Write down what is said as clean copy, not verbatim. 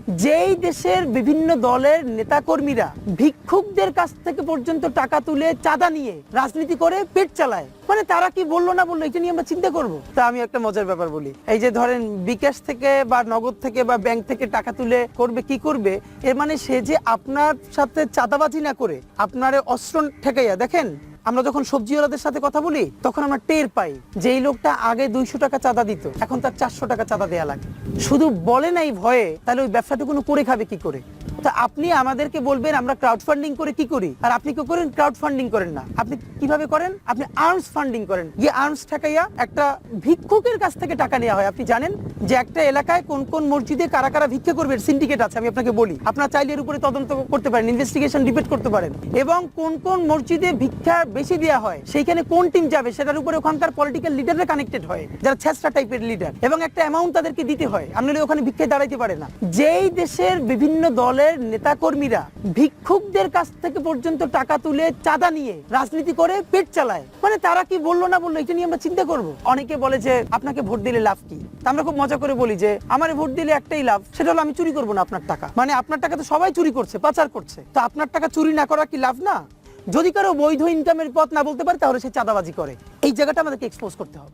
যেই দেশের বিভিন্ন দলের নেতাকর্মীরা ভিক্ষুকদের কাছ থেকে পর্যন্ত টাকা তুলে চাঁদা নিয়ে রাজনীতি করে পেট চালায়, মানে তারা কি বললো না বললো এটা নিয়ে আমরা চিন্তা করবো। তা আমি একটা মজার ব্যাপার বলি, এই যে ধরেন বিকাশ থেকে বা নগদ থেকে বা ব্যাংক থেকে টাকা তুলে করবে কি করবে, এর মানে সে যে আপনার সাথে চাঁদাবাজি না করে আপনার অস্ত্র ঠেকাইয়া দেখেন। আমরা যখন সবজিওয়ালাদের সাথে কথা বলি তখন আমরা টের পাই যে এই লোকটা আগে 200 টাকা চাঁদা দিত, এখন তার 400 টাকা চাঁদা দেয়া লাগে। শুধু বলে নাই ভয়ে, তাহলে ওই ব্যবসাটুকু করে খাবে কি করে? তো আপনি আমাদেরকে বলবেন আমরা ক্রাউড ফান্ডিং করে কি করি, আর আপনি কি করেন? ক্রাউড ফান্ডিং করেন না। আপনি কিভাবে করেন? আপনি আর্মস ফান্ডিং করেন। গিয়ে আর্মস ঠেকাইয়া একটা ভিক্ষুকের কাছ থেকে টাকা নেওয়া হয়। আপনি জানেন যে একটা এলাকায় কোন কোন মসজিদে কারা কারা ভিক্ষা করবে সিন্ডিকেট আছে, আমি আপনাকে বলি। আপনার চাইলে এর উপরে তদন্ত করতে পারেন, ইনভেস্টিগেশন ডিবেট করতে পারেন, এবং কোন কোন মসজিদে ভিক্ষা বেশি দেওয়া হয় সেইখানে কোন টিম যাবে সেটার উপরে ওখানকার পলিটিক্যাল লিডাররা কানেক্টেড হয়, যারা ছেঁচড়া টাইপের লিডার, এবং একটা অ্যামাউন্ট তাদেরকে দিতে হয়, আপনি ওখানে ভিক্ষায় দাঁড়াইতে পারে না। যেই দেশের বিভিন্ন দলের নেতাকর্মীরা ভিক্ষুকদের কাছ থেকে পর্যন্ত টাকা তুলে চাঁদা নিয়ে রাজনীতি করে পেট চালায়, মানে তারা কি বললো না বললো এটা নিয়ে আমরা চিন্তা করবো। অনেকে বলে যে আপনাকে ভোট দিলে লাভ কি? আমরা খুব মজা করে বলি যে আমার ভোট দিলে একটাই লাভ, সেটা হলো আমি চুরি করবো না আপনার টাকা। মানে আপনার টাকা তো সবাই চুরি করছে, পাচার করছে, তো আপনার টাকা চুরি না করা কি লাভ না? যদি কারো বৈধ ইনকামের পথ না বলতে পারে তাহলে সে চাঁদাবাজি করে। এই জায়গাটা আমাদেরকে এক্সপোজ করতে হবে।